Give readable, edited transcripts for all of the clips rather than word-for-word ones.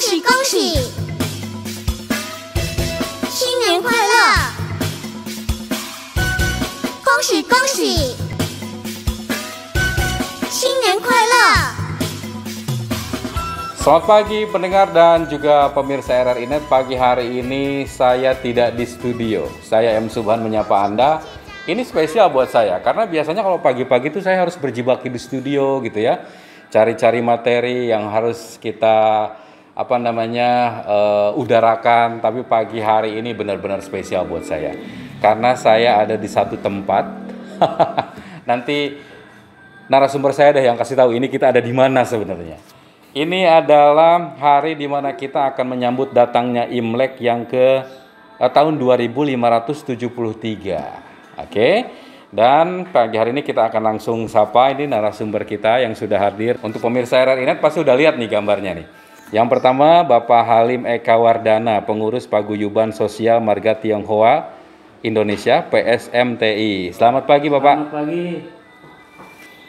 喜恭喜！新年快乐！恭喜恭喜！新年快乐！ Selamat pagi pendengar dan juga pemirsa RRI.net. Pagi hari ini saya tidak di studio. Saya M. Subhan menyapa Anda. Ini spesial buat saya karena biasanya kalau pagi-pagi itu saya harus berjibaku di studio gitu ya. Cari-cari materi yang harus kita udarakan, tapi pagi hari ini benar-benar spesial buat saya. Karena saya ada di satu tempat. Nanti narasumber saya deh yang kasih tahu ini kita ada di mana sebenarnya. Ini adalah hari di mana kita akan menyambut datangnya Imlek yang ke tahun 2573. Oke. Dan pagi hari ini kita akan langsung sapa ini narasumber kita yang sudah hadir. Untuk pemirsa RRI.net pasti udah lihat nih gambarnya nih. Yang pertama Bapak Halim Eka Wardana, pengurus Paguyuban Sosial Marga Tionghoa Indonesia PSMTI. Selamat pagi Bapak. Selamat pagi.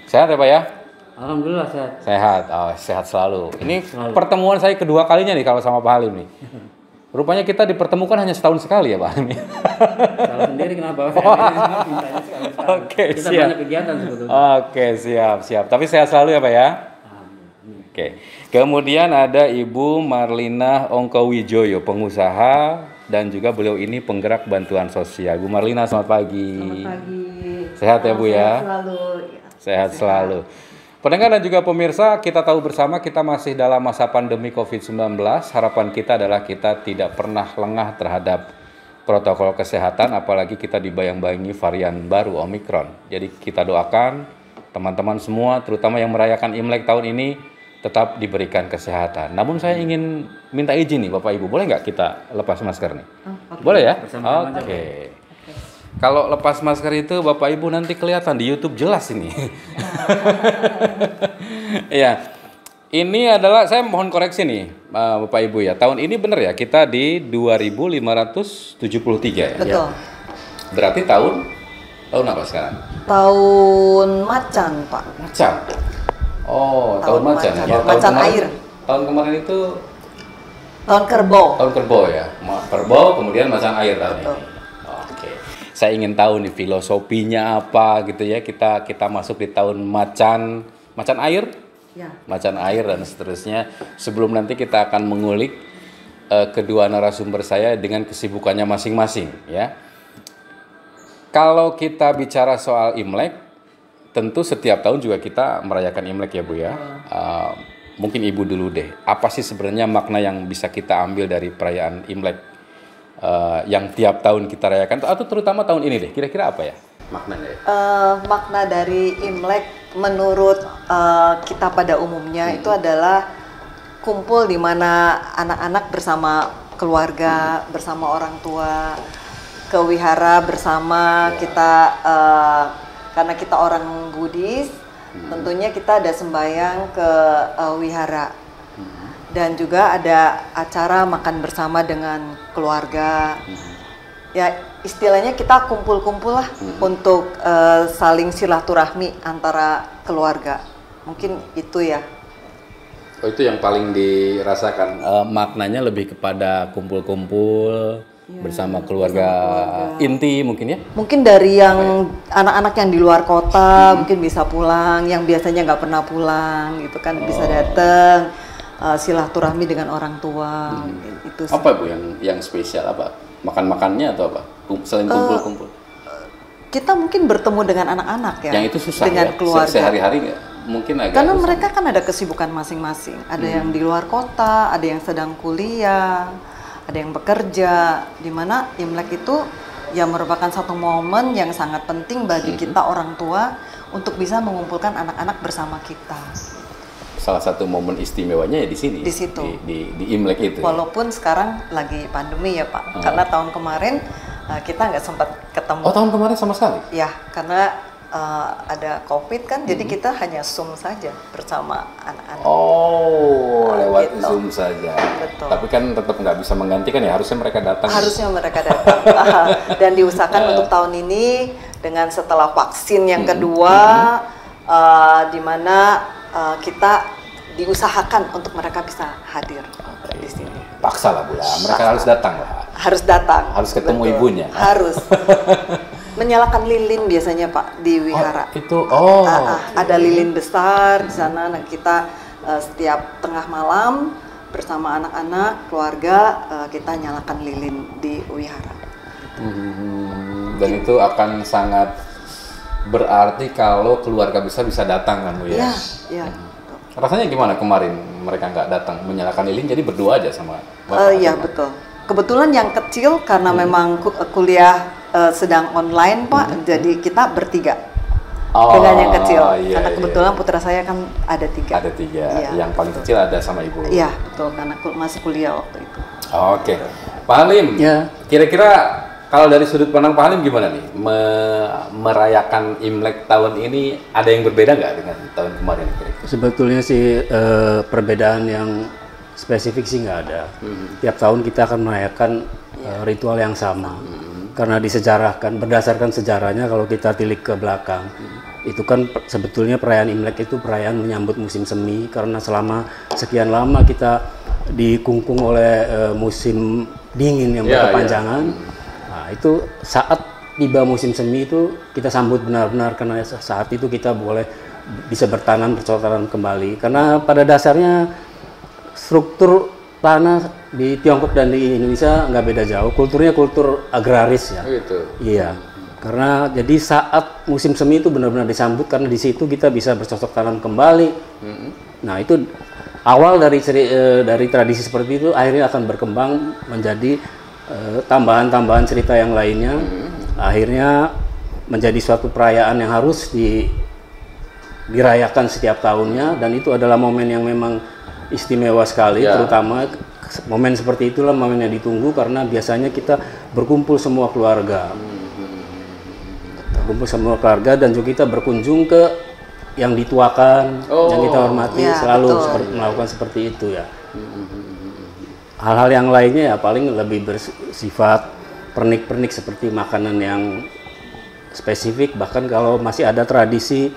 Sehat ya Pak ya? Alhamdulillah sehat. Sehat, sehat selalu. Ini pertemuan saya kedua kalinya nih kalau sama Pak Halim nih. Rupanya kita dipertemukan hanya setahun sekali ya Pak Halim. Salah sendiri kenapa? Oke, kita siap. banyak kegiatan sebetulnya. Oke, siap. Tapi sehat selalu ya Pak ya? Oke. Kemudian ada Ibu Marlina Ongkowijoyo, pengusaha dan juga beliau ini penggerak bantuan sosial. Bu Marlina, selamat pagi. Selamat pagi. Sehat ya Bu ya? Sehat selalu. Sehat selalu. Pendengar dan juga pemirsa, kita tahu bersama kita masih dalam masa pandemi COVID-19. Harapan kita adalah kita tidak pernah lengah terhadap protokol kesehatan, apalagi kita dibayang-bayangi varian baru Omikron. Jadi kita doakan teman-teman semua, terutama yang merayakan Imlek tahun ini, tetap diberikan kesehatan. Namun saya ingin minta izin nih Bapak Ibu, boleh nggak kita lepas masker nih? Boleh ya? Oke. Kalau lepas masker itu Bapak Ibu nanti kelihatan di YouTube jelas ini. Ya, ini adalah saya mohon koreksi nih Bapak Ibu ya. Tahun ini benar ya kita di 2573 ya. Betul. Berarti tahun apa sekarang? Tahun macan, Pak. Macan. Oh, tahun macan. Ya, macan air. Tahun kemarin itu tahun kerbau. Tahun kerbau ya. Kerbau kemudian macan air tahun Betul. ini. Oke. Saya ingin tahu nih filosofinya apa gitu ya. Kita masuk di tahun macan air. Ya. Macan air dan seterusnya. Sebelum nanti kita akan mengulik kedua narasumber saya dengan kesibukannya masing-masing ya. Kalau kita bicara soal Imlek, tentu setiap tahun juga kita merayakan Imlek ya Bu ya. Mungkin Ibu dulu deh. Apa sih sebenarnya makna yang bisa kita ambil dari perayaan Imlek yang tiap tahun kita rayakan, atau terutama tahun ini deh? Kira-kira apa ya maknanya? Makna dari Imlek menurut kita pada umumnya itu adalah kumpul di mana anak-anak bersama keluarga, bersama orang tua, ke wihara bersama kita. Karena kita orang Buddhis, tentunya kita ada sembahyang ke wihara. Dan juga ada acara makan bersama dengan keluarga. Ya, istilahnya kita kumpul-kumpul lah untuk saling silaturahmi antara keluarga. Mungkin itu ya. Oh, itu yang paling dirasakan. Maknanya lebih kepada kumpul-kumpul bersama keluarga inti mungkin ya? Mungkin dari yang anak-anak yang di luar kota mungkin bisa pulang, yang biasanya nggak pernah pulang gitu kan bisa datang silaturahmi dengan orang tua. Itu sih. Apa Bu yang spesial apa? Makan-makannya atau apa? Selain kumpul-kumpul? Kita mungkin bertemu dengan anak-anak ya. Yang itu susah dengan ya? Keluarga. Sehari-hari nggak? Mungkin agak Karena susah. mereka kan ada kesibukan masing-masing. Ada yang di luar kota, ada yang sedang kuliah, ada yang bekerja, di mana Imlek itu ya merupakan satu momen yang sangat penting bagi kita orang tua untuk bisa mengumpulkan anak-anak bersama kita. Salah satu momen istimewanya ya di sini. Di situ. Di Imlek itu. Walaupun sekarang lagi pandemi ya Pak, karena tahun kemarin kita nggak sempat ketemu. Oh, tahun kemarin sama sekali? Ya, karena ada COVID kan, jadi kita hanya Zoom saja bersama anak-anak. Oh, lewat gitu. Zoom saja. Betul. Tapi kan tetap nggak bisa menggantikan ya, harusnya mereka datang. Harusnya mereka datang. Dan diusahakan untuk tahun ini dengan setelah vaksin yang kedua, di mana kita diusahakan untuk mereka bisa hadir di sini. Paksa lah Bu ya, mereka harus datang lah. Harus datang. Harus ketemu betul. ibunya. Harus. Menyalakan lilin biasanya Pak di wihara. Ada lilin besar di sana. Nah, kita setiap tengah malam bersama anak-anak, keluarga, kita nyalakan lilin di wihara. Dan itu akan sangat berarti kalau keluarga bisa datang kan Bu ya? Iya. Rasanya gimana kemarin mereka nggak datang menyalakan lilin, jadi berdua aja sama Bapak? Iya betul. Kebetulan yang kecil karena memang kuliah sedang online Pak, jadi kita bertiga dengan yang kecil. Karena kebetulan putra saya kan ada 3. Ada 3. Iya, yang paling kecil ada sama ibu. Iya betul, karena masih kuliah waktu itu. Oke, Pak Halim. Ya. Kira-kira kalau dari sudut pandang Pak Halim gimana nih merayakan Imlek tahun ini, ada yang berbeda nggak dengan tahun kemarin? Sebetulnya sih perbedaan yang spesifik sih nggak ada. Tiap tahun kita akan merayakan ritual yang sama. Karena disejarahkan, berdasarkan sejarahnya kalau kita tilik ke belakang, itu kan sebetulnya perayaan Imlek itu perayaan menyambut musim semi, karena selama sekian lama kita dikungkung oleh musim dingin yang berkepanjangan. Nah, itu saat tiba musim semi itu kita sambut benar-benar, karena saat itu kita boleh bisa bertanam, bercocok tanam kembali. Karena pada dasarnya struktur tanah di Tiongkok dan di Indonesia nggak beda jauh, kulturnya kultur agraris ya. Gitu. Iya, karena jadi saat musim semi itu benar-benar disambut, karena di situ kita bisa bercocok tanam kembali. Nah itu awal dari tradisi seperti itu akhirnya akan berkembang menjadi tambahan-tambahan cerita yang lainnya. Akhirnya menjadi suatu perayaan yang harus dirayakan setiap tahunnya, dan itu adalah momen yang memang istimewa sekali, terutama momen seperti itulah momen yang ditunggu, karena biasanya kita berkumpul semua keluarga. Berkumpul semua keluarga dan juga kita berkunjung ke yang dituakan, yang kita hormati, selalu melakukan seperti itu ya. Hal-hal yang lainnya ya paling lebih bersifat pernik-pernik seperti makanan yang spesifik. Bahkan kalau masih ada tradisi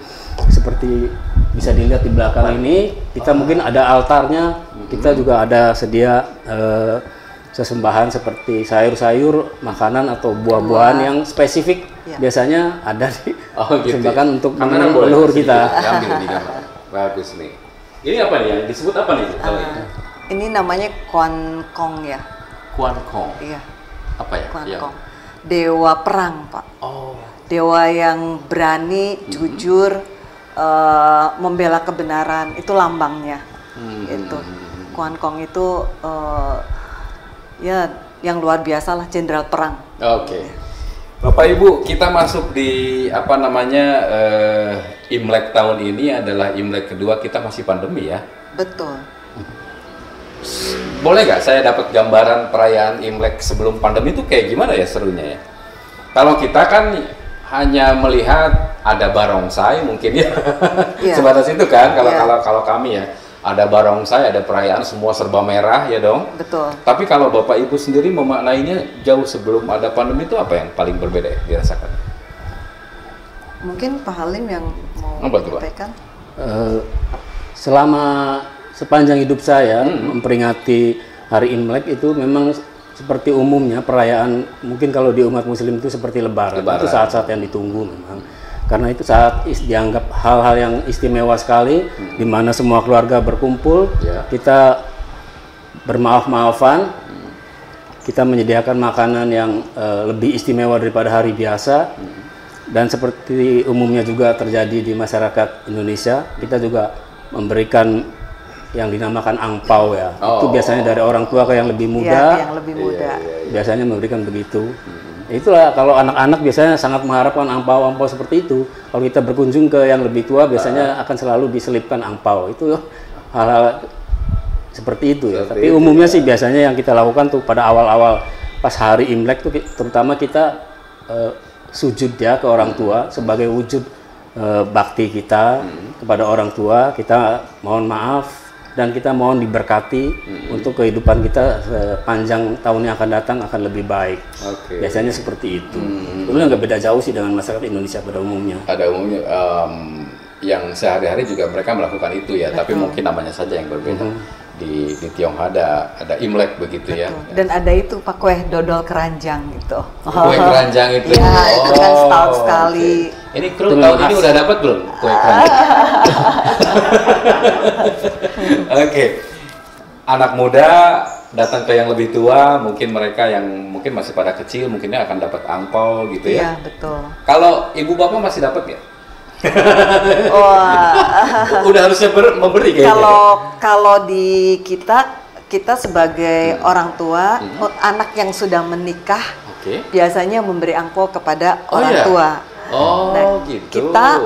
seperti bisa dilihat di belakang ini, kita mungkin ada altarnya, kita juga ada sedia sesembahan seperti sayur-sayur, makanan atau buah-buahan yang spesifik. Biasanya ada dipersembahkan untuk leluhur kita. Bagus nih. Ini apa nih yang disebut apa nih? Ini namanya Kuan Kong ya. Kuan Kong. Iya. Apa ya? Kuan Kong. Dewa perang Pak. Dewa yang berani, jujur, membela kebenaran, itu lambangnya. Itu Kuan Kong itu ya yang luar biasa lah, jenderal perang. Oke. Bapak Ibu, kita masuk di apa namanya Imlek tahun ini adalah Imlek kedua, kita masih pandemi ya. Betul. Boleh nggak saya dapat gambaran perayaan Imlek sebelum pandemi itu kayak gimana ya serunya ya? Kalau kita kan hanya melihat ada barongsai mungkin ya, sebatas itu kan. Kalau kami ya ada barongsai, ada perayaan semua serba merah ya dong. Betul. Tapi kalau Bapak Ibu sendiri memaknainya jauh sebelum ada pandemi itu apa yang paling berbeda ya dirasakan? Mungkin Pak Halim yang mau menyampaikan. Selama sepanjang hidup saya memperingati hari Imlek itu memang seperti umumnya perayaan, mungkin kalau di umat muslim itu seperti lebaran. Itu saat-saat yang ditunggu memang. Karena itu saat dianggap hal-hal yang istimewa sekali, di mana semua keluarga berkumpul, kita bermaaf-maafan, kita menyediakan makanan yang lebih istimewa daripada hari biasa. Dan seperti umumnya juga terjadi di masyarakat Indonesia, kita juga memberikan yang dinamakan angpau ya. Itu biasanya dari orang tua ke yang lebih muda. Yang lebih muda. Biasanya memberikan begitu. Itulah kalau anak-anak biasanya sangat mengharapkan angpau-angpau seperti itu. Kalau kita berkunjung ke yang lebih tua biasanya akan selalu diselipkan angpau. Itu hal-hal seperti itu ya. Tapi umumnya sih biasanya yang kita lakukan tuh pada awal-awal pas hari Imlek tuh terutama kita sujud ya ke orang tua sebagai wujud bakti kita kepada orang tua. Kita mohon maaf dan kita mohon diberkati untuk kehidupan kita sepanjang tahun yang akan datang akan lebih baik. Biasanya seperti itu. Itu nggak beda jauh sih dengan masyarakat Indonesia pada umumnya. Pada umumnya yang sehari-hari juga mereka melakukan itu ya, tapi mungkin namanya saja yang berbeda. Di Tionghoa ada Imlek begitu ya. Dan ada itu Pak kue dodol keranjang gitu. Kue keranjang itu. Ya, itu kan setahun sekali. Okay. Ini kru tahun ini udah dapat belum kue keranjang? Oke. Anak muda datang ke yang lebih tua, mungkin mereka yang mungkin masih pada kecil, mungkinnya akan dapat angpau gitu ya. Iya, betul. Kalau ibu bapak masih dapat ya? Wah. Udah harusnya memberi kayaknya. Kalau di kita sebagai orang tua, anak yang sudah menikah biasanya memberi angpau kepada orang tua. Gitu. Kita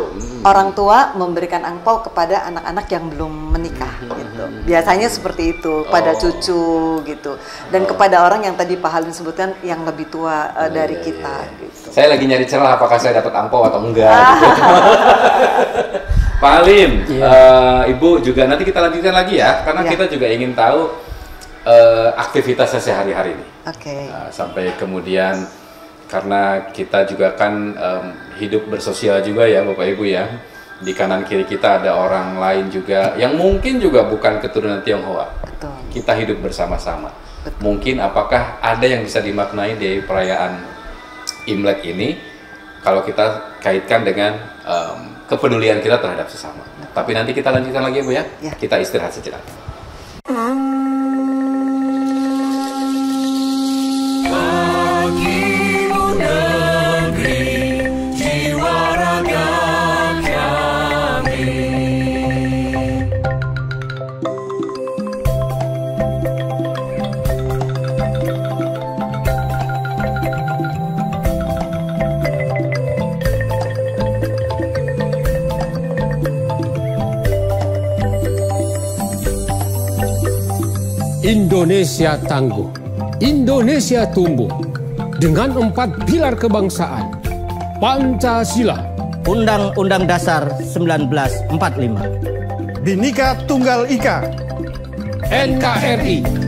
orang tua memberikan angpau kepada anak-anak yang belum menikah gitu. Biasanya seperti itu pada cucu gitu. Dan kepada orang yang tadi Pak Halim sebutkan yang lebih tua dari kita gitu. Saya lagi nyari celah apakah saya dapat angpau atau enggak gitu. Pak Halim, Ibu juga nanti kita lanjutkan lagi ya, karena kita juga ingin tahu aktivitasnya sehari-hari ini. Sampai kemudian karena kita juga kan hidup bersosial juga ya Bapak Ibu ya. Di kanan kiri kita ada orang lain juga yang mungkin juga bukan keturunan Tionghoa. Betul. Kita hidup bersama-sama. Mungkin apakah ada yang bisa dimaknai dari perayaan Imlek ini kalau kita kaitkan dengan kepedulian kita terhadap sesama. Tapi nanti kita lanjutkan lagi ya Bu ya. Kita istirahat sejenak. Indonesia tangguh, Indonesia tumbuh dengan 4 pilar kebangsaan. Pancasila, Undang-Undang Dasar 1945, Bhinneka Tunggal Ika, NKRI,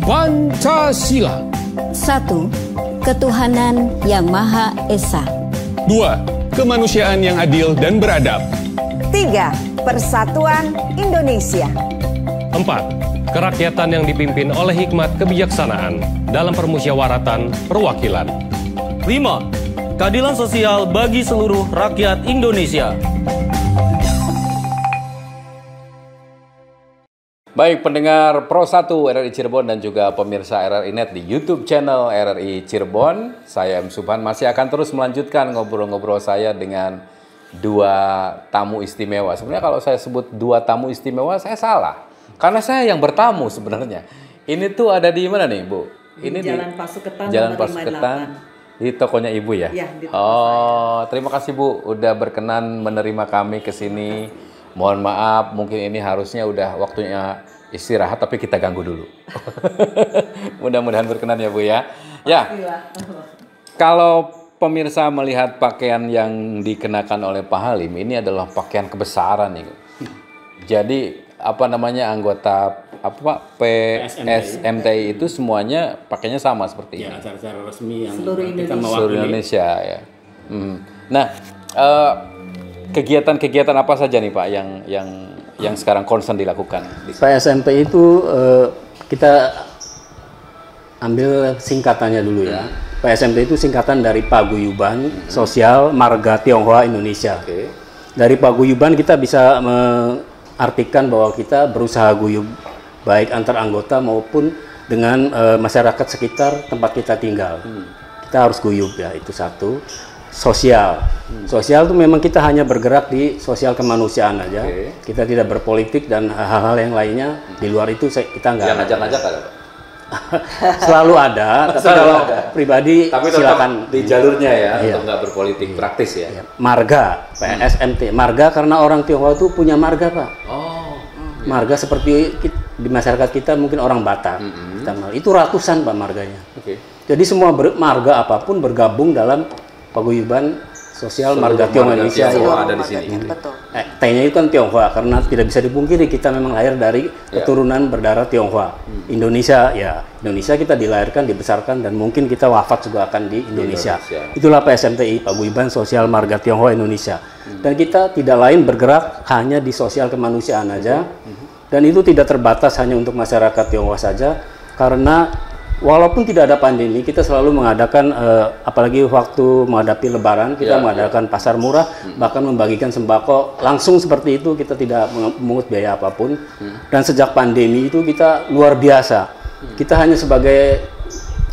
Pancasila. 1. Ketuhanan yang Maha Esa. 2. Kemanusiaan yang adil dan beradab. 3. Persatuan Indonesia. 4. Kerakyatan yang dipimpin oleh hikmat kebijaksanaan dalam permusyawaratan perwakilan. 5. Keadilan sosial bagi seluruh rakyat Indonesia. Baik pendengar Pro 1 RRI Cirebon dan juga pemirsa RRI Net di YouTube channel RRI Cirebon, saya M. Subhan masih akan terus melanjutkan ngobrol-ngobrol saya dengan dua tamu istimewa. Sebenarnya kalau saya sebut dua tamu istimewa saya salah, karena saya yang bertamu sebenarnya. Ini tuh ada di mana nih Bu? Ini Jalan Pasuketan, Jalan Pasuketan, di tokonya Ibu ya? Ya, di toko saya. Terima kasih Bu udah berkenan menerima kami ke sini. Mohon maaf, mungkin ini harusnya udah waktunya istirahat, tapi kita ganggu dulu. Mudah-mudahan berkenan ya Bu ya. Ya, kalau pemirsa melihat pakaian yang dikenakan oleh Pak Halim, ini adalah pakaian kebesaran nih. Jadi apa namanya anggota PSMTI itu semuanya pakainya sama seperti ini. Ya, acara-acara resmi yang Seluruh kita Indonesia. Seluruh Indonesia ya. Nah, kegiatan-kegiatan apa saja nih Pak yang sekarang concern dilakukan? PSMTI itu kita ambil singkatannya dulu ya. PSMT itu singkatan dari Paguyuban Sosial Marga Tionghoa Indonesia. Dari Paguyuban kita bisa mengartikan bahwa kita berusaha guyub baik antar anggota maupun dengan masyarakat sekitar tempat kita tinggal. Kita harus guyub ya, itu satu. Sosial. Sosial itu memang kita hanya bergerak di sosial kemanusiaan aja. Kita tidak berpolitik dan hal-hal yang lainnya. Di luar itu kita nggak. Yang ngajak-ngajak ada, Pak? Selalu ada, tapi kalau pribadi tapi silakan di jalurnya ya, untuk nggak berpolitik praktis ya. Marga, PSMT. Marga karena orang Tionghoa itu punya marga, Pak. Marga seperti di masyarakat kita mungkin orang Batak. Itu ratusan, Pak, marganya. Jadi semua marga apapun bergabung dalam Paguyuban Sosial Marga Tionghoa Indonesia. Ada di sini. T-nya itu kan Tionghoa karena tidak bisa dipungkiri kita memang lahir dari keturunan berdarah Tionghoa. Indonesia ya, Indonesia kita dilahirkan, dibesarkan dan mungkin kita wafat juga akan di Indonesia. Itulah PSMTI, Paguyuban Sosial Marga Tionghoa Indonesia. Dan kita tidak lain bergerak hanya di sosial kemanusiaan aja. Dan itu tidak terbatas hanya untuk masyarakat Tionghoa saja karena walaupun tidak ada pandemi, kita selalu mengadakan, apalagi waktu menghadapi Lebaran, kita mengadakan pasar murah, bahkan membagikan sembako langsung seperti itu, kita tidak memungut biaya apapun. Dan sejak pandemi itu kita luar biasa. Kita hanya sebagai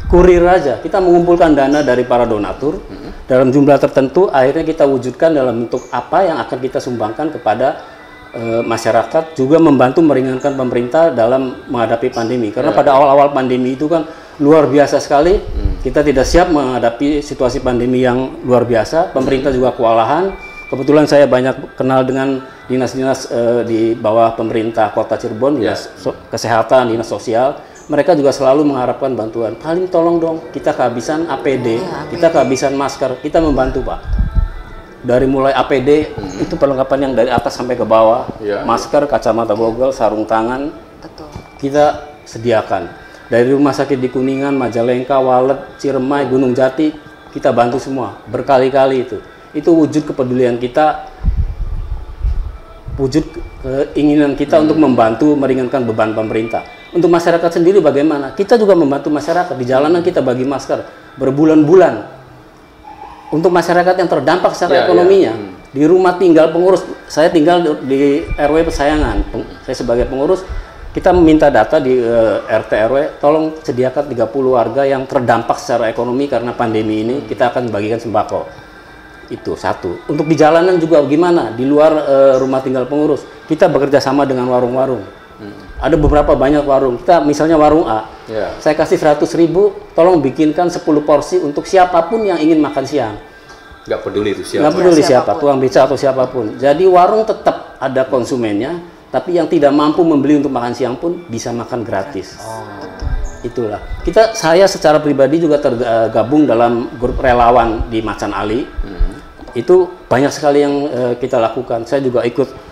kurir aja, kita mengumpulkan dana dari para donatur dalam jumlah tertentu, akhirnya kita wujudkan dalam bentuk apa yang akan kita sumbangkan kepada masyarakat, juga membantu meringankan pemerintah dalam menghadapi pandemi. Karena pada awal-awal pandemi itu kan luar biasa sekali, kita tidak siap menghadapi situasi pandemi yang luar biasa, pemerintah juga kewalahan. Kebetulan saya banyak kenal dengan dinas-dinas di bawah pemerintah Kota Cirebon, dinas kesehatan, dinas sosial. Mereka juga selalu mengharapkan bantuan. Paling tolong dong, kita kehabisan APD, kita kehabisan masker, kita membantu, Pak. Dari mulai APD itu perlengkapan yang dari atas sampai ke bawah, masker, kacamata goggle, sarung tangan, kita sediakan. Dari rumah sakit di Kuningan, Majalengka, Walet, Ciremai, Gunung Jati, kita bantu semua berkali-kali itu. Itu wujud kepedulian kita, wujud keinginan kita untuk membantu meringankan beban pemerintah. Untuk masyarakat sendiri bagaimana? Kita juga membantu masyarakat di jalanan, kita bagi masker berbulan-bulan. Untuk masyarakat yang terdampak secara ekonominya, di rumah tinggal pengurus, saya tinggal di RW Pesayangan, saya sebagai pengurus, kita meminta data di RT RW, tolong sediakan 30 warga yang terdampak secara ekonomi karena pandemi ini, kita akan bagikan sembako. Itu satu. Untuk di jalanan juga gimana? Di luar rumah tinggal pengurus, kita bekerja sama dengan warung-warung. Ada beberapa banyak warung, kita misalnya warung A, saya kasih 100.000, tolong bikinkan 10 porsi untuk siapapun yang ingin makan siang. Nggak peduli itu siapa. Nggak peduli siapa, tukang beca atau siapapun. Jadi warung tetap ada konsumennya, tapi yang tidak mampu membeli untuk makan siang pun bisa makan gratis. Itulah. Saya secara pribadi juga tergabung dalam grup relawan di Macan Ali. Itu banyak sekali yang kita lakukan. Saya juga ikut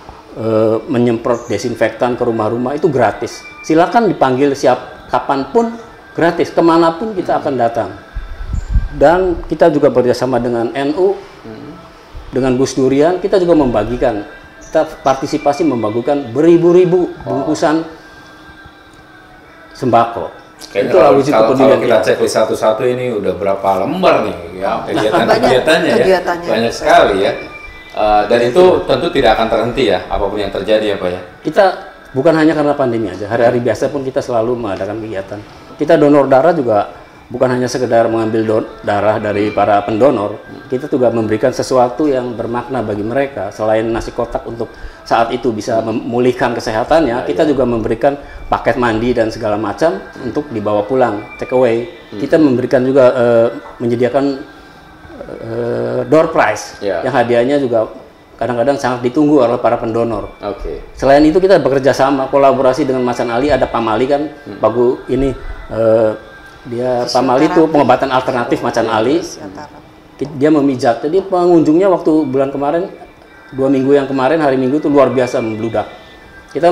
menyemprot desinfektan ke rumah-rumah, itu gratis. Silakan dipanggil kapanpun, gratis, kemanapun kita akan datang. Dan kita juga bekerjasama dengan NU, dengan Gus Durian, kita juga membagikan, kita partisipasi membagikan beribu-ribu bungkusan sembako. Itu kalau kita cek di satu-satu ini udah berapa lembar nih ya kegiatannya ya, banyak sekali ya. Dan itu tentu tidak akan terhenti ya, apapun yang terjadi ya Pak ya. Kita bukan hanya karena pandemi aja, hari-hari biasa pun kita selalu mengadakan kegiatan. Kita donor darah juga bukan hanya sekedar mengambil darah dari para pendonor, kita juga memberikan sesuatu yang bermakna bagi mereka. Selain nasi kotak untuk saat itu bisa memulihkan kesehatannya, kita juga memberikan paket mandi dan segala macam untuk dibawa pulang, take away. Kita memberikan juga menyediakan door prize, yang hadiahnya juga kadang-kadang sangat ditunggu oleh para pendonor. Selain itu kita bekerja sama, kolaborasi dengan Macan Ali, ada Pamali kan, Pagu ini dia Pamali itu pengobatan alternatif Macan Ali. Dia memijat. Jadi pengunjungnya waktu bulan kemarin, 2 minggu yang kemarin, hari Minggu itu luar biasa membludak. Kita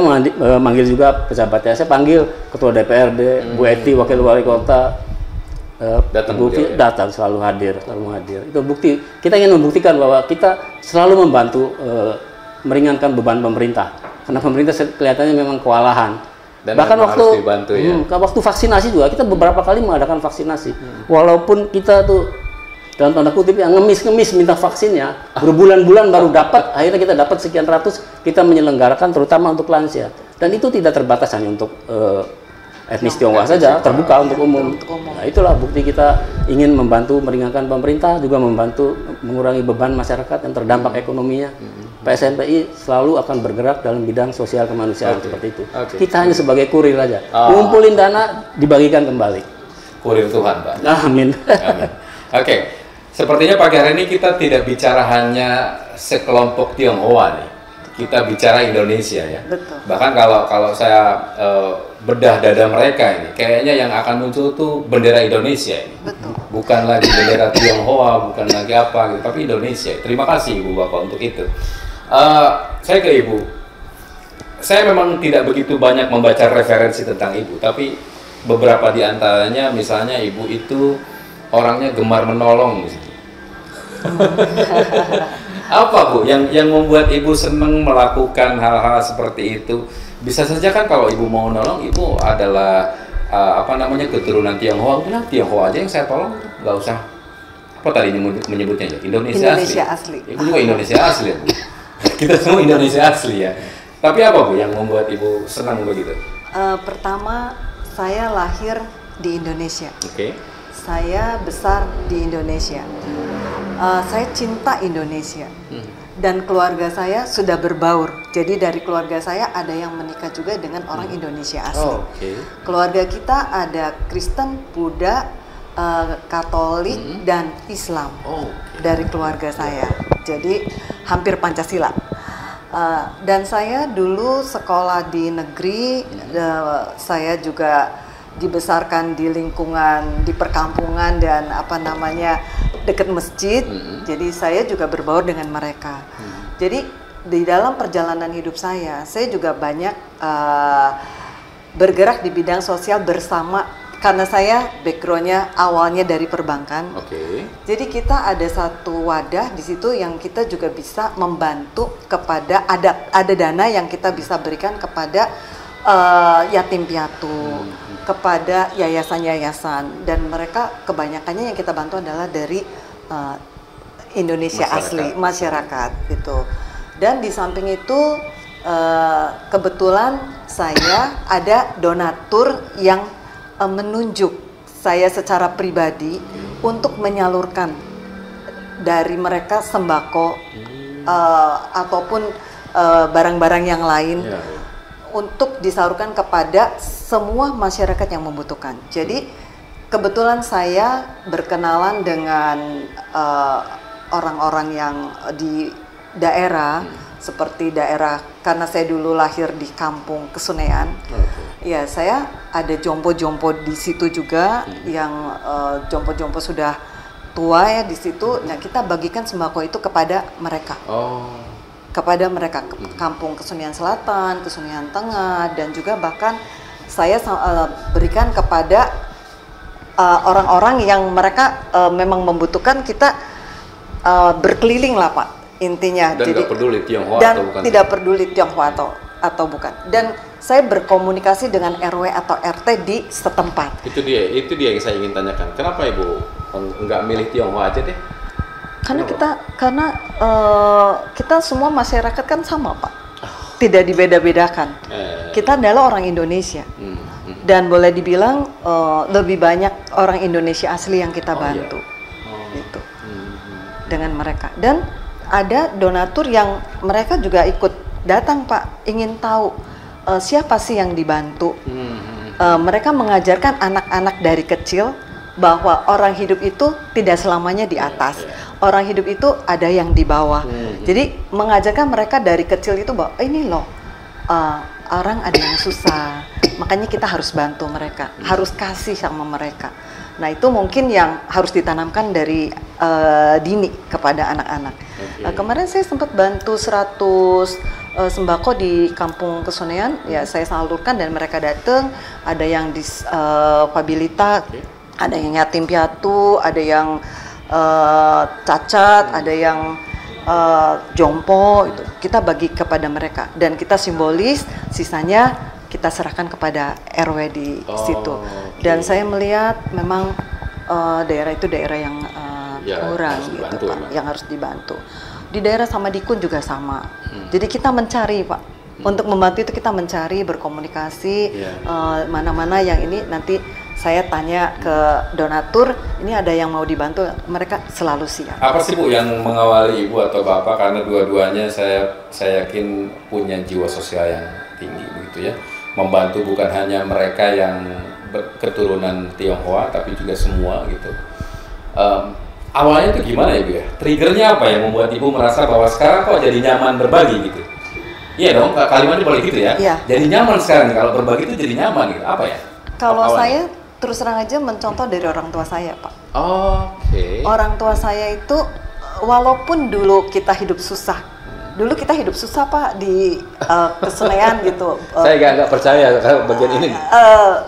manggil juga pejabatnya, saya panggil Ketua DPRD, Bu Eti, Wakil Wali Kota, datang selalu hadir. Itu bukti. Kita ingin membuktikan bahwa kita selalu membantu meringankan beban pemerintah. Karena pemerintah kelihatannya memang kewalahan. Dan bahkan memang waktu harus dibantu, ya. Waktu vaksinasi juga kita beberapa kali mengadakan vaksinasi. Walaupun kita tuh dalam tanda kutip yang ngemis minta vaksinnya, berbulan-bulan baru dapat, akhirnya kita dapat sekian ratus, kita menyelenggarakan terutama untuk lansia. Dan itu tidak terbatas hanya untuk etnis Tionghoa saja, terbuka untuk umum. Nah, itulah bukti kita ingin membantu meringankan pemerintah, juga membantu mengurangi beban masyarakat yang terdampak ekonominya. PSNPI selalu akan bergerak dalam bidang sosial kemanusiaan seperti itu. Kita hanya sebagai kurir aja, ngumpulin dana, dibagikan kembali. Kurir Tuhan, Pak. Amin. Amin. Oke, sepertinya pagi hari ini kita tidak bicara hanya sekelompok Tionghoa nih. Kita bicara Indonesia, ya. Betul. Bahkan kalau saya bedah dada mereka ini, kayaknya yang akan muncul tuh bendera Indonesia ini. Betul. Bukan lagi bendera Tionghoa, bukan lagi apa gitu, tapi Indonesia. Terima kasih Ibu Bapak untuk itu. Saya ke Ibu. Saya memang tidak begitu banyak membaca referensi tentang Ibu, tapi beberapa di antaranya, misalnya Ibu itu orangnya gemar menolong. Apa Bu yang membuat Ibu senang melakukan hal-hal seperti itu? Bisa saja kan kalau Ibu mau nolong, Ibu adalah keturunan Tionghoa, udah Tionghoa aja yang saya tolong, nggak usah apa tadi menyebutnya ya, Indonesia asli. Ibu juga Indonesia asli, Bu. Kita semua Indonesia asli, ya. Tapi apa Bu yang membuat Ibu senang begitu? Pertama, saya lahir di Indonesia. Oke. Saya besar di Indonesia. Saya cinta Indonesia. Dan keluarga saya sudah berbaur. Jadi dari keluarga saya ada yang menikah juga dengan orang Indonesia asli. Keluarga kita ada Kristen, Buddha, Katolik, dan Islam dari keluarga saya. Jadi hampir Pancasila. Dan saya dulu sekolah di negeri. Saya juga dibesarkan di lingkungan, di perkampungan dan dekat masjid. Jadi saya juga berbaur dengan mereka. Jadi di dalam perjalanan hidup saya juga banyak bergerak di bidang sosial bersama, karena saya backgroundnya awalnya dari perbankan. Jadi kita ada satu wadah di situ yang kita juga bisa membantu kepada ada dana yang kita bisa berikan kepada yatim piatu, kepada yayasan-yayasan, dan mereka kebanyakannya yang kita bantu adalah dari Indonesia asli, masyarakat gitu. Dan di samping itu kebetulan saya ada donatur yang menunjuk saya secara pribadi untuk menyalurkan dari mereka sembako ataupun barang-barang yang lain untuk disalurkan kepada semua masyarakat yang membutuhkan. Jadi kebetulan saya berkenalan dengan orang-orang yang di daerah, seperti daerah, karena saya dulu lahir di kampung Kesunean. Ya, saya ada jompo-jompo di situ juga, yang jompo-jompo sudah tua ya di situ. Nah, kita bagikan sembako itu kepada mereka. Kepada mereka, kampung Kesunean Selatan, Kesunean Tengah, dan juga bahkan saya berikan kepada orang-orang yang mereka memang membutuhkan. Kita berkeliling lah Pak, intinya. Dan tidak peduli Tionghoa dan atau bukan? Tidak peduli Tionghoa atau bukan. Dan saya berkomunikasi dengan RW atau RT di setempat. Itu dia yang saya ingin tanyakan. Kenapa Ibu nggak milih Tionghoa aja deh? Karena kita semua masyarakat kan sama Pak, tidak dibeda-bedakan. Kita adalah orang Indonesia, dan boleh dibilang lebih banyak orang Indonesia asli yang kita bantu, gitu, dengan mereka. Dan ada donatur yang mereka juga ikut datang Pak, ingin tahu siapa sih yang dibantu. Mereka mengajarkan anak-anak dari kecil bahwa orang hidup itu tidak selamanya di atas. Orang hidup itu ada yang di bawah. Jadi mengajarkan mereka dari kecil itu bahwa ini loh, orang ada yang susah, makanya kita harus bantu mereka, harus kasih sama mereka. Nah, itu mungkin yang harus ditanamkan dari dini kepada anak-anak. Kemarin saya sempat bantu 100 sembako di kampung Kesunean, ya saya salurkan dan mereka datang. Ada yang disabilitas, ada yang yatim piatu, ada yang cacat, ada yang jompo, itu kita bagi kepada mereka dan kita simbolis, sisanya kita serahkan kepada RW di situ. Dan saya melihat memang daerah itu daerah yang kurang gitu Pak, yang harus dibantu. Di daerah Samadikun juga sama. Jadi kita mencari Pak, untuk membantu itu kita mencari, berkomunikasi, mana-mana yang ini nanti saya tanya ke donatur, ini ada yang mau dibantu, mereka selalu siap. Apa sih Bu yang mengawali Ibu atau Bapak, karena dua-duanya saya yakin punya jiwa sosial yang tinggi begitu ya, membantu bukan hanya mereka yang keturunan Tionghoa tapi juga semua gitu. Awalnya itu gimana Ibu ya? Triggernya apa yang membuat Ibu merasa bahwa sekarang kok jadi nyaman berbagi gitu? Iya dong, kalimatnya boleh gitu ya. Jadi nyaman sekarang kalau berbagi itu jadi nyaman gitu. Apa ya? Kalau saya terus terang aja mencontoh dari orang tua saya Pak. Orang tua saya itu walaupun dulu kita hidup susah, Pak di Kesenean gitu. Saya nggak percaya kalau bagian ini.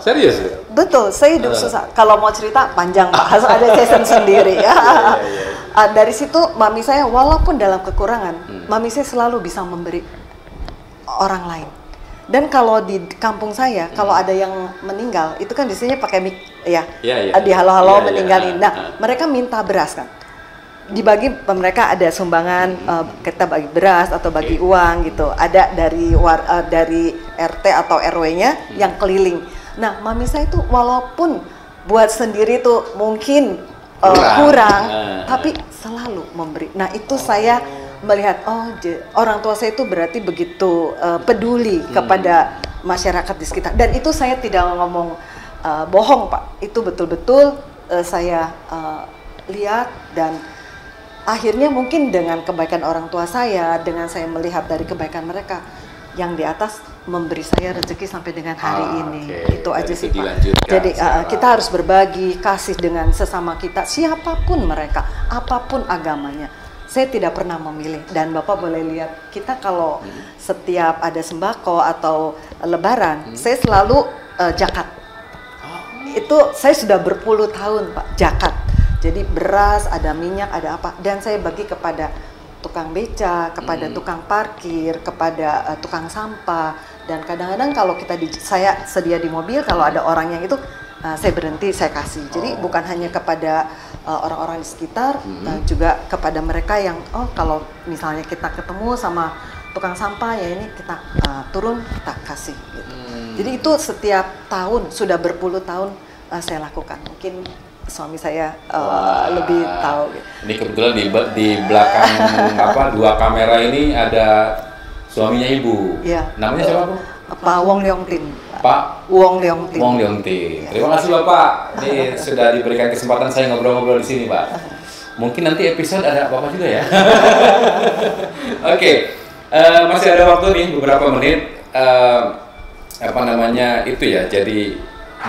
Serius? Betul, saya hidup susah. Kalau mau cerita panjang Pak, harus ada session sendiri ya. Dari situ mami saya walaupun dalam kekurangan, mami saya selalu bisa memberi orang lain. Dan kalau di kampung saya, kalau ada yang meninggal, itu kan biasanya pakai mic di halo-halo meninggalin. Nah, mereka minta beras kan. Dibagi mereka ada sumbangan, kita bagi beras atau bagi uang gitu. Ada dari RT atau RW-nya yang keliling. Nah, mami saya itu walaupun buat sendiri tuh mungkin kurang, tapi selalu memberi. Nah, itu saya melihat orang tua saya itu berarti begitu peduli kepada masyarakat di sekitar. Dan itu saya tidak ngomong bohong Pak, itu betul-betul saya lihat. Dan akhirnya mungkin dengan kebaikan orang tua saya, dengan saya melihat dari kebaikan mereka, yang di atas memberi saya rezeki sampai dengan hari ini. Itu aja sih Pak. Jadi kita harus berbagi, kasih dengan sesama kita, siapapun mereka, apapun agamanya. Saya tidak pernah memilih. Dan Bapak boleh lihat, kita kalau setiap ada sembako atau lebaran, saya selalu zakat. Itu saya sudah berpuluh tahun Pak, zakat. Jadi beras, ada minyak, ada apa, dan saya bagi kepada tukang beca, kepada tukang parkir, kepada tukang sampah. Dan kadang-kadang kalau saya sedia di mobil, kalau ada orang yang itu, saya berhenti, saya kasih. Jadi bukan hanya kepada orang-orang di sekitar, juga kepada mereka yang kalau misalnya kita ketemu sama tukang sampah ya ini kita turun kita kasih gitu. Jadi itu setiap tahun, sudah berpuluh tahun saya lakukan. Mungkin suami saya lebih tahu gitu. Ini kebetulan di belakang dua kamera ini ada suaminya Ibu. Namanya siapa Bu? Pak Wong Leong Tin. Pak Wong Leong Tin. Wong Leong Tin. Terima kasih Bapak. Ini sudah diberikan kesempatan saya ngobrol-ngobrol di sini Pak. Mungkin nanti episode ada Bapak juga ya. Oke. Masih ada waktu nih beberapa menit. Itu ya. Jadi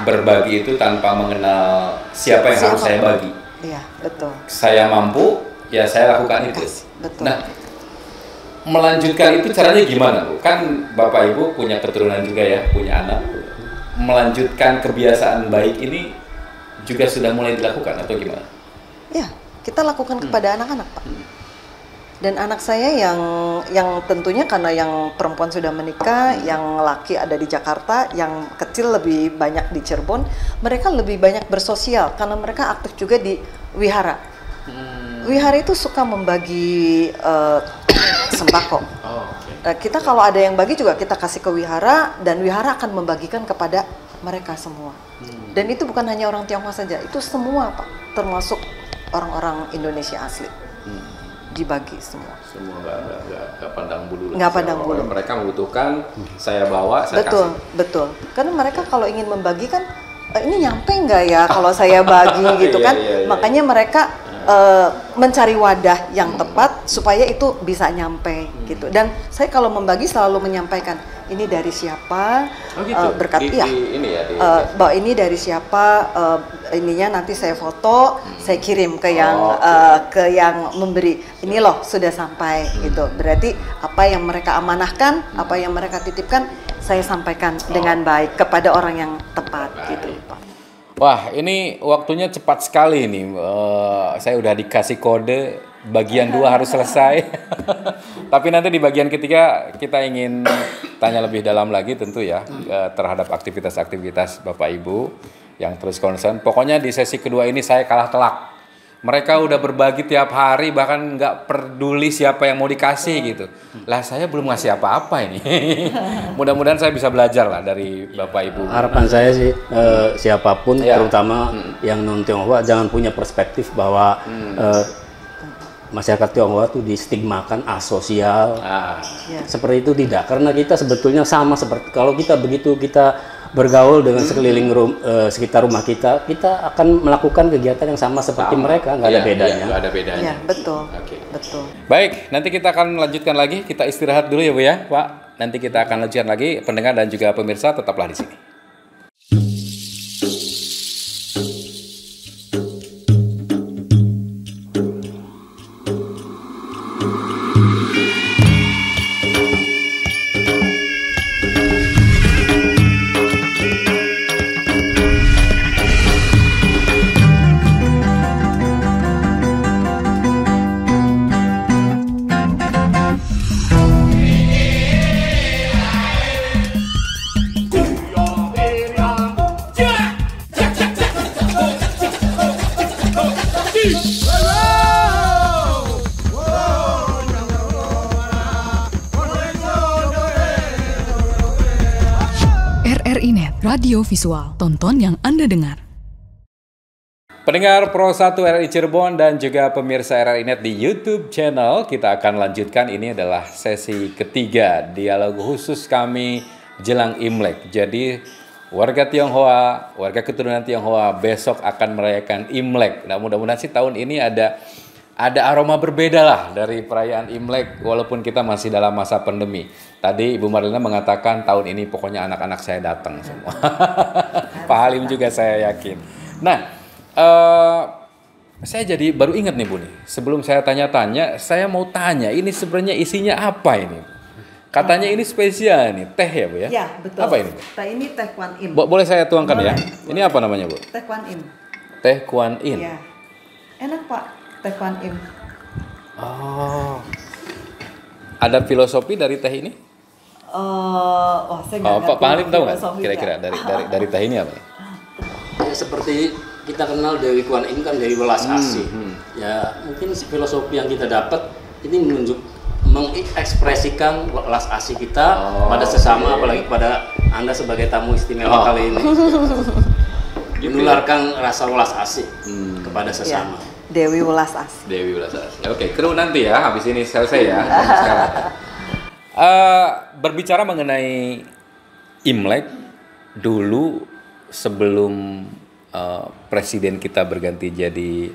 berbagi itu tanpa mengenal siapa yang harus saya bagi. Iya, betul. Saya mampu, ya saya lakukan itu. Betul. Nah, melanjutkan itu caranya gimana Bu? Kan Bapak Ibu punya keturunan juga ya, punya anak. Melanjutkan kebiasaan baik ini juga sudah mulai dilakukan atau gimana? Ya, kita lakukan kepada anak-anak Pak. Dan anak saya yang tentunya karena yang perempuan sudah menikah, yang laki ada di Jakarta, yang kecil lebih banyak di Cirebon, mereka lebih banyak bersosial karena mereka aktif juga di wihara. Wihara itu suka membagi sembako. Kita kalau ada yang bagi juga kita kasih ke wihara, dan wihara akan membagikan kepada mereka semua. Dan itu bukan hanya orang Tionghoa saja, itu semua Pak, termasuk orang-orang Indonesia asli. Dibagi semua nggak pandang bulu. Nggak pandang bulu. Mereka membutuhkan, saya bawa, saya kasih. Betul. Karena mereka kalau ingin membagi kan, ini nyampe nggak ya kalau saya bagi gitu kan. Makanya mereka mencari wadah yang tepat supaya itu bisa nyampe gitu. Dan saya kalau membagi selalu menyampaikan ini dari siapa, berkat bahwa ini dari siapa, ininya nanti saya foto, saya kirim ke yang memberi. Ini loh sudah sampai gitu. Berarti apa yang mereka amanahkan, apa yang mereka titipkan, saya sampaikan dengan baik kepada orang yang tepat gitu Pak. Wah, ini waktunya cepat sekali nih. Saya udah dikasih kode bagian 2 harus selesai. Tapi nanti di bagian ketiga kita ingin tanya lebih dalam lagi tentu ya terhadap aktivitas-aktivitas Bapak Ibu yang terus concern. Pokoknya di sesi kedua ini saya kalah telak. Mereka udah berbagi tiap hari, bahkan nggak peduli siapa yang mau dikasih gitu. Lah saya belum ngasih apa-apa ini. Mudah-mudahan saya bisa belajar lah dari Bapak Ibu. Harapan saya sih siapapun, terutama yang non Tionghoa, jangan punya perspektif bahwa masyarakat Tionghoa itu distigmakan asosial. Seperti itu tidak, karena kita sebetulnya sama seperti kalau kita bergaul dengan sekeliling sekitar rumah kita akan melakukan kegiatan yang sama seperti mereka, nggak ada bedanya. Nggak ada bedanya. Ya, betul. Oke. Betul. Baik, nanti kita akan lanjutkan lagi. Kita istirahat dulu ya Bu ya, Pak. Nanti kita akan lanjutkan lagi. Pendengar dan juga pemirsa tetaplah di sini. RRI.net, radio visual, tonton yang Anda dengar. Pendengar Pro 1 RRI Cirebon dan juga pemirsa RRI.net di YouTube channel, kita akan lanjutkan. Ini adalah sesi ketiga dialog khusus kami jelang Imlek. Jadi warga Tionghoa, warga keturunan Tionghoa besok akan merayakan Imlek. Nah, mudah-mudahan sih tahun ini ada aroma berbeda lah dari perayaan Imlek walaupun kita masih dalam masa pandemi. Tadi Ibu Marlina mengatakan tahun ini pokoknya anak-anak saya datang semua. Pak Halim juga saya yakin. Nah, saya jadi baru ingat nih Bu nih. Sebelum saya tanya-tanya, saya mau tanya ini sebenarnya isinya apa ini? Katanya ini spesial nih, teh ya Bu ya? Ya, betul. Apa ini? Teh ini teh Kuan Im. Boleh saya tuangkan ya? Boleh. Ini apa namanya Bu? Teh Kuan Im. Teh Kuan Im. Iya. Enak Pak, teh Kuan Im. Oh. Ada filosofi dari teh ini? Saya nggak Pak Halim tahu nggak filosofi kira-kira dari teh ini apa? Ya, seperti kita kenal Dewi Kuan Im kan Dewi Welas Asih. Ya mungkin filosofi yang kita dapat ini mengekspresikan welas asih kita pada sesama, apalagi pada Anda sebagai tamu istimewa kali ini. Menularkan rasa welas asih kepada sesama. Ya. Dewi Welas Asih. Dewi Welas Asih. Oke, kru nanti ya, habis ini selesai ya. Berbicara mengenai Imlek, dulu sebelum presiden kita berganti jadi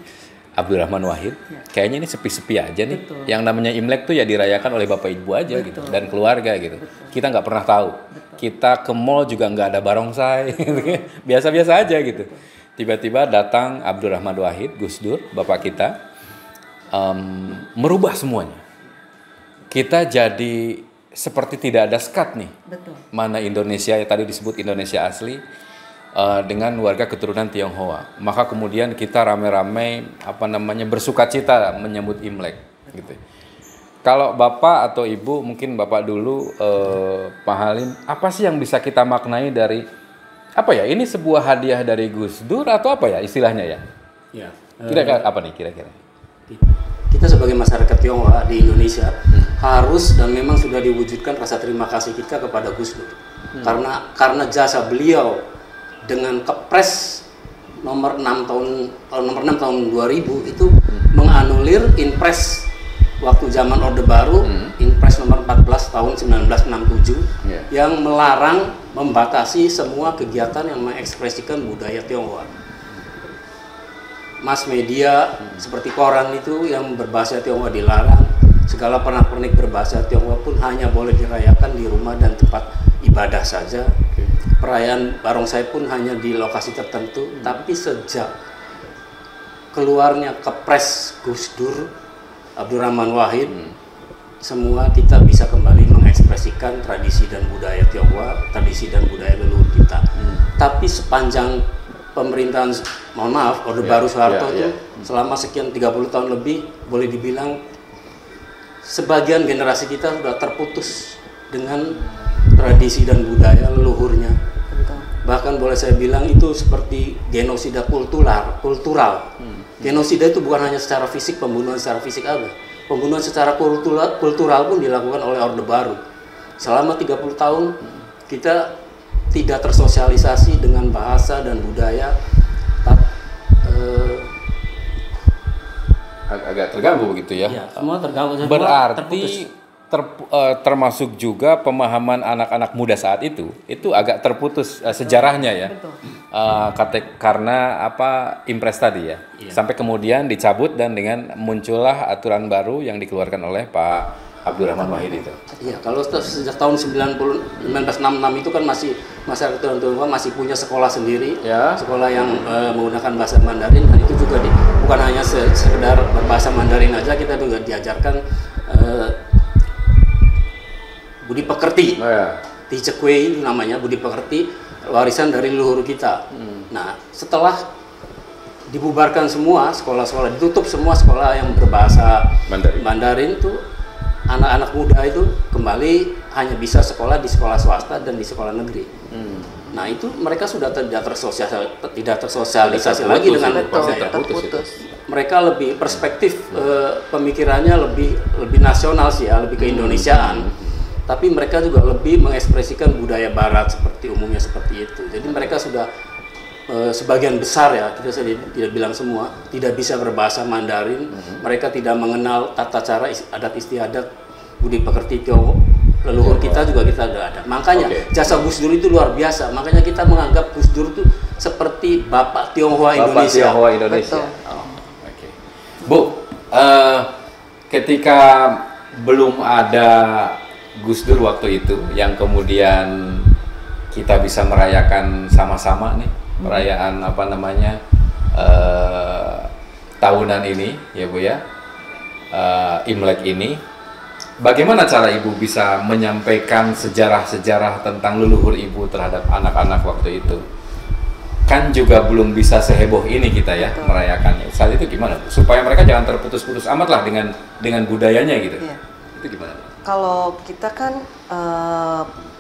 Abdurrahman Wahid, kayaknya ini sepi-sepi aja nih. Betul. Yang namanya Imlek tuh ya dirayakan oleh bapak ibu aja gitu dan keluarga gitu. Kita nggak pernah tahu. Kita ke mall juga nggak ada barongsai, biasa-biasa aja gitu. Tiba-tiba datang Abdurrahman Wahid, Gus Dur, bapak kita, merubah semuanya. Kita jadi seperti tidak ada sekat nih. Betul. Mana Indonesia ya tadi disebut Indonesia asli. Dengan warga keturunan Tionghoa, maka kemudian kita rame-rame bersukacita menyambut Imlek gitu. Kalau Bapak atau Ibu, mungkin Bapak dulu, Pak Halim, apa sih yang bisa kita maknai dari ini sebuah hadiah dari Gus Dur atau apa ya istilahnya ya? Ya. Kira-kira apa nih kira-kira? Kita sebagai masyarakat Tionghoa di Indonesia harus dan memang sudah diwujudkan rasa terima kasih kita kepada Gus Dur. Karena jasa beliau dengan Kepres nomor 6 tahun 2000 itu menganulir Inpres waktu zaman Orde Baru, Inpres nomor 14 tahun 1967 yang melarang, membatasi semua kegiatan yang mengekspresikan budaya Tionghoa. Mass media seperti koran itu yang berbahasa Tionghoa dilarang. Segala pernak-pernik berbahasa Tionghoa pun hanya boleh dirayakan di rumah dan tempat ibadah saja. Perayaan barongsai pun hanya di lokasi tertentu. Tapi sejak keluarnya Kepres Gus Dur Abdurrahman Wahid, semua kita bisa kembali mengekspresikan tradisi dan budaya Tionghoa, tradisi dan budaya leluhur kita. Tapi sepanjang pemerintahan, mohon maaf, Orde Baru Soeharto itu selama sekian 30 tahun lebih, boleh dibilang sebagian generasi kita sudah terputus dengan tradisi dan budaya leluhurnya. Bahkan boleh saya bilang itu seperti genosida kultural. Genosida itu bukan hanya secara fisik, pembunuhan secara fisik ada. Pembunuhan secara kultural pun dilakukan oleh Orde Baru. Selama 30 tahun kita tidak tersosialisasi dengan bahasa dan budaya. Agak terganggu begitu ya. Ya, semua terganggu. Berarti termasuk juga pemahaman anak-anak muda saat itu agak terputus sejarahnya ya. Karena impres tadi ya. Sampai kemudian dicabut dan dengan muncullah aturan baru yang dikeluarkan oleh Pak Abdurrahman Wahid itu. Iya, kalau sejak tahun 1966 itu kan masyarakat Tionghoa masih punya sekolah sendiri, ya. Sekolah yang menggunakan bahasa Mandarin, dan itu juga bukan hanya sekedar berbahasa Mandarin aja, kita juga diajarkan budi pekerti. Ticekwe itu namanya, budi pekerti, warisan dari leluhur kita. Nah, setelah dibubarkan semua sekolah-sekolah, ditutup semua sekolah yang berbahasa Mandarin itu, anak-anak muda itu kembali hanya bisa sekolah di sekolah swasta dan di sekolah negeri. Nah, itu mereka sudah tidak tersosialisasi lagi dengan terputus. Mereka lebih perspektif pemikirannya lebih nasional sih ya, lebih keindonesiaan. Tapi mereka juga lebih mengekspresikan budaya barat umumnya seperti itu. Jadi mereka sudah sebagian besar ya, kita tidak bilang semua, tidak bisa berbahasa Mandarin. Mereka tidak mengenal tata cara adat istiadat budi pekerti Tionghoa leluhur kita juga kita tidak ada. Makanya jasa Gus Dur itu luar biasa. Makanya kita menganggap Gus Dur itu seperti Bapak Tionghoa Indonesia. Tionghoa Indonesia. Bu, ketika belum ada Gus Dur waktu itu, yang kemudian kita bisa merayakan sama-sama nih, perayaan tahunan ini ya Bu ya, Imlek ini, bagaimana cara Ibu bisa menyampaikan sejarah-sejarah tentang leluhur Ibu terhadap anak-anak waktu itu? Kan juga belum bisa seheboh ini kita ya merayakannya. Saat itu gimana Bu? Supaya mereka jangan terputus-putus amat lah dengan budayanya gitu. Iya. Itu gimana? Kalau kita kan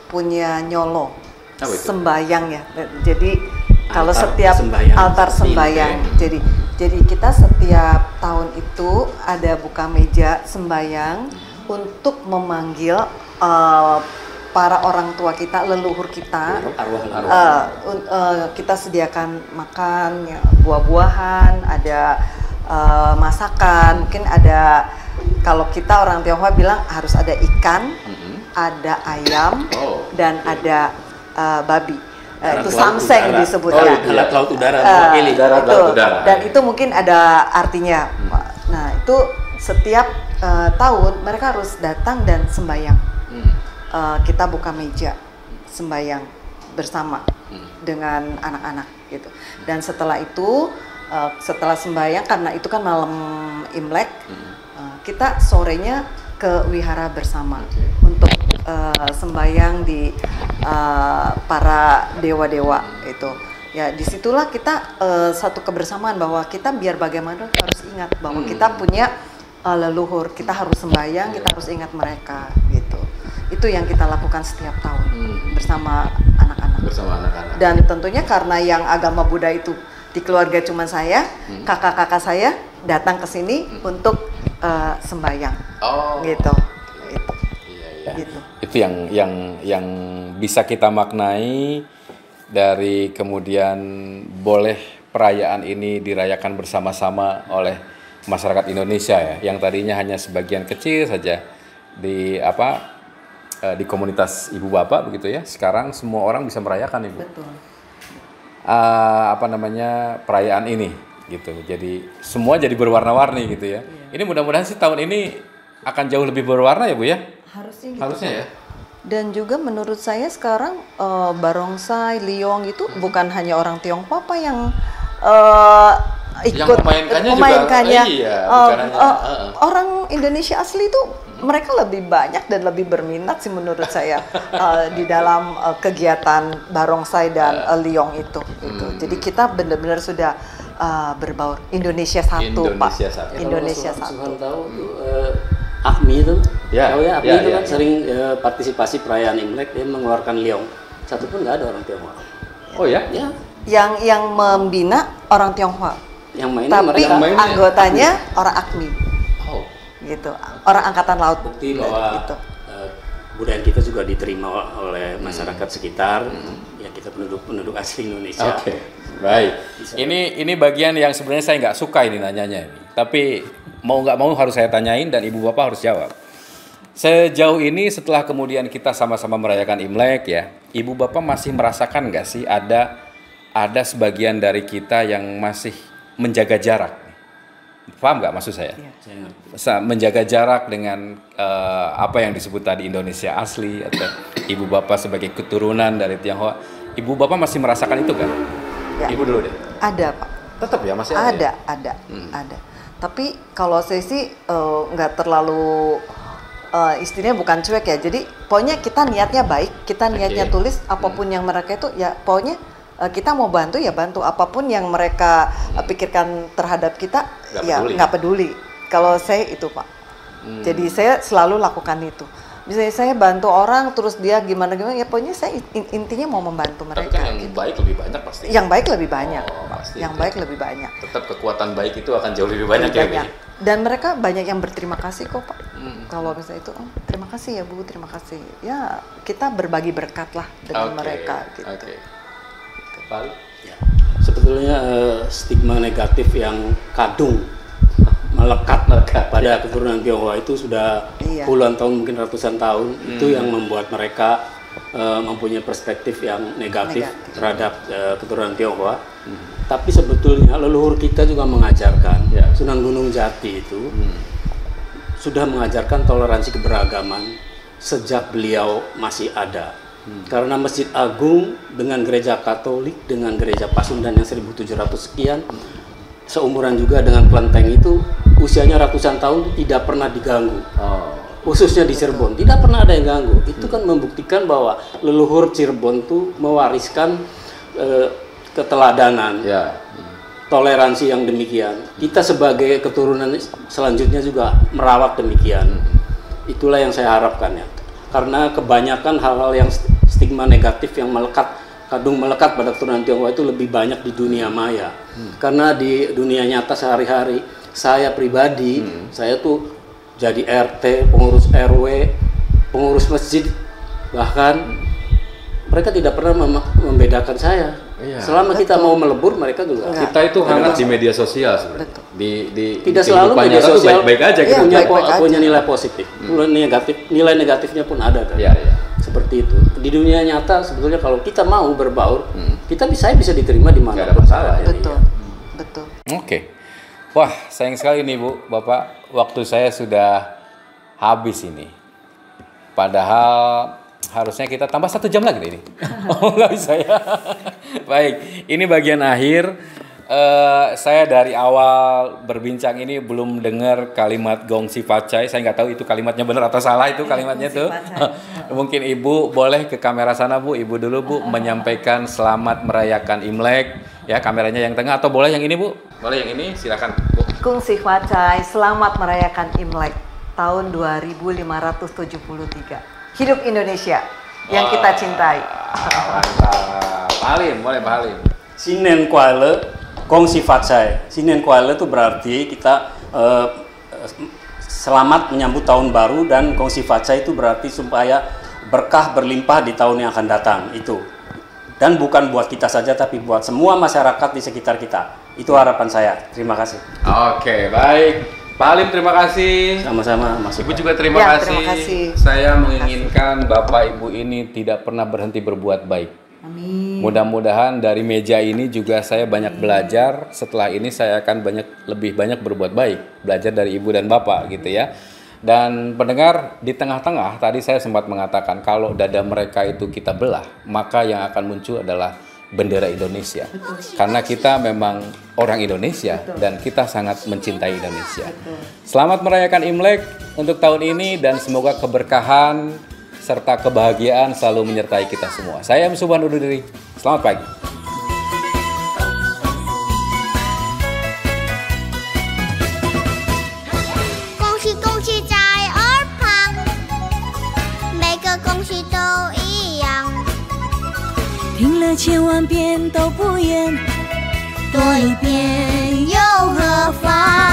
punya nyolo, sembayang ya. Jadi kalau setiap altar sembayang, jadi kita setiap tahun itu ada buka meja sembayang untuk memanggil para orang tua kita, leluhur kita. Kita sediakan makan, ya, buah-buahan, ada masakan, mungkin ada. Kalau kita orang Tionghoa bilang harus ada ikan, ada ayam, dan ada babi. Itu samseng disebutnya. Darat laut udara. Dan itu mungkin ada artinya. Nah, itu setiap tahun mereka harus datang dan sembahyang. Kita buka meja sembahyang bersama dengan anak-anak gitu. Dan setelah itu, setelah sembahyang, karena itu kan malam Imlek, kita sorenya ke wihara bersama untuk sembahyang di para dewa-dewa itu. Ya, disitulah kita satu kebersamaan bahwa kita biar bagaimana harus ingat bahwa kita punya leluhur, kita harus sembahyang, kita harus ingat mereka gitu. Itu yang kita lakukan setiap tahun bersama anak-anak. Dan tentunya karena yang agama Buddha itu di keluarga cuma saya, kakak-kakak saya datang ke sini untuk sembahyang. Gitu. Gitu. Itu yang bisa kita maknai dari kemudian boleh perayaan ini dirayakan bersama-sama oleh masyarakat Indonesia ya, yang tadinya hanya sebagian kecil saja di komunitas ibu bapak begitu ya. Sekarang semua orang bisa merayakan Ibu. Betul. Perayaan ini gitu. Jadi semua jadi berwarna-warni gitu ya. Ini mudah-mudahan sih tahun ini akan jauh lebih berwarna ya Bu ya. Harusnya ya. Dan juga menurut saya sekarang barongsai, liong itu bukan hanya orang Tionghoa yang ikut memainkannya. Orang Indonesia asli itu mereka lebih banyak dan lebih berminat sih menurut saya di dalam kegiatan barongsai dan liong itu. Jadi kita benar-benar sudah berbaur Indonesia satu, Pak. Indonesia satu. Tahu AKMI itu, Ya, tahu ya, AKMI ya, itu ya, kan ya. sering partisipasi perayaan Imlek, dia mengeluarkan liong. Satu pun nggak ada orang Tionghoa. Oh ya? Ya, Yang membina orang Tionghoa, yang main tapi mereka. anggotanya orang AKMI, Oh. gitu, orang angkatan laut. Bukti bahwa Gitu. budaya kita juga diterima oleh masyarakat sekitar, ya kita penduduk asli Indonesia. Oke, baik. Ini bagian yang sebenarnya saya nggak suka ini nanyanya ini. Tapi mau nggak mau harus saya tanyain dan ibu bapak harus jawab. Sejauh ini setelah kemudian kita sama-sama merayakan Imlek ya, ibu bapak masih merasakan nggak sih ada sebagian dari kita yang masih menjaga jarak? Paham nggak maksud saya? Menjaga jarak dengan apa yang disebut tadi Indonesia asli atau ibu bapak sebagai keturunan dari Tionghoa, ibu bapak masih merasakan itu kan? Ya. Ibu dulu deh. Ada, Pak. Tetap ya masih ada. Ada. Tapi kalau saya sih nggak terlalu istilahnya bukan cuek ya. Jadi pokoknya kita niatnya baik, kita niatnya tulis apapun yang mereka itu ya pokoknya kita mau bantu ya bantu, apapun yang mereka pikirkan terhadap kita nggak peduli. Kalau saya itu Pak, jadi saya selalu lakukan itu. Misalnya saya bantu orang terus dia gimana ya pokoknya saya intinya mau membantu mereka. Tapi kan yang baik lebih banyak pasti. Yang baik lebih banyak. Pasti yang itu. baik lebih banyak. Tetap kekuatan baik itu akan jauh lebih banyak ya. Bi? Dan mereka banyak yang berterima kasih kok Pak. Kalau misalnya itu, terima kasih ya Bu, terima kasih. Ya kita berbagi berkat lah dengan mereka. Gitu. Oke. Ya. Sebetulnya stigma negatif yang kadung melekat pada keturunan Tionghoa itu sudah puluhan tahun, mungkin ratusan tahun. Itu yang membuat mereka mempunyai perspektif yang negatif terhadap keturunan Tionghoa. Tapi sebetulnya leluhur kita juga mengajarkan, Sunan Gunung Jati itu sudah mengajarkan toleransi keberagaman sejak beliau masih ada. Karena Masjid Agung dengan gereja Katolik, dengan gereja Pasundan yang 1700 sekian, seumuran juga dengan Klenteng itu, usianya ratusan tahun tidak pernah diganggu. Khususnya di Cirebon, tidak pernah ada yang ganggu. Itu kan membuktikan bahwa leluhur Cirebon itu mewariskan keteladanan, toleransi yang demikian. Kita sebagai keturunan selanjutnya juga merawat demikian. Itulah yang saya harapkan ya. Karena kebanyakan hal-hal yang stigma negatif yang kadung melekat pada keturunan Tionghoa itu lebih banyak di dunia maya. Karena di dunia nyata sehari-hari, saya pribadi, saya tuh jadi RT, pengurus RW, pengurus masjid, bahkan mereka tidak pernah membedakan saya. Selama kita mau melebur, mereka juga. Kita itu hangat di media sosial sebenarnya. Tidak selalu media sosial baik-baik aja gitu. Punya nilai positif. Nilai negatifnya pun ada kan. Seperti itu. Di dunia nyata sebetulnya kalau kita mau berbaur, kita bisa diterima di mana pun. Betul. Oke. Wah, sayang sekali nih Bu, Bapak, waktu saya sudah habis ini. Padahal harusnya kita tambah 1 jam lagi ini. Oh, nggak bisa ya. Baik, ini bagian akhir. Saya dari awal berbincang ini belum dengar kalimat Gongsi Pacai. Saya nggak tahu itu kalimatnya benar atau salah itu kalimatnya tuh. Mungkin Ibu boleh ke kamera sana Bu, Ibu dulu Bu, menyampaikan selamat merayakan Imlek. Ya, kameranya yang tengah atau boleh yang ini Bu? Boleh yang ini, silakan Bu. Gongsi Pacai, selamat merayakan Imlek tahun 2573. Hidup Indonesia yang kita cintai. Mantap. Pak Halim, boleh Pak Halim. Sinen Kuala, Gongsi Pacai. Sinen Kuala itu berarti kita selamat menyambut tahun baru, dan Gongsi Pacai itu berarti supaya berkah berlimpah di tahun yang akan datang itu. Dan bukan buat kita saja, tapi buat semua masyarakat di sekitar kita. Itu harapan saya. Terima kasih. Oke, baik. Pak Halim, terima kasih. Sama-sama, Mas. Ibu juga terima kasih. Saya menginginkan Bapak Ibu ini tidak pernah berhenti berbuat baik. Amin. Mudah-mudahan dari meja ini juga saya banyak belajar. Setelah ini saya akan lebih banyak berbuat baik. Belajar dari Ibu dan Bapak gitu ya. Dan pendengar, di tengah-tengah tadi saya sempat mengatakan kalau dada mereka itu kita belah, maka yang akan muncul adalah bendera Indonesia. Karena kita memang orang Indonesia dan kita sangat mencintai Indonesia. Selamat merayakan Imlek untuk tahun ini dan semoga keberkahan serta kebahagiaan selalu menyertai kita semua. Saya M. Subhan undur diri. Selamat pagi. 恭喜恭喜在听了千万遍都不厌，多一遍又何妨？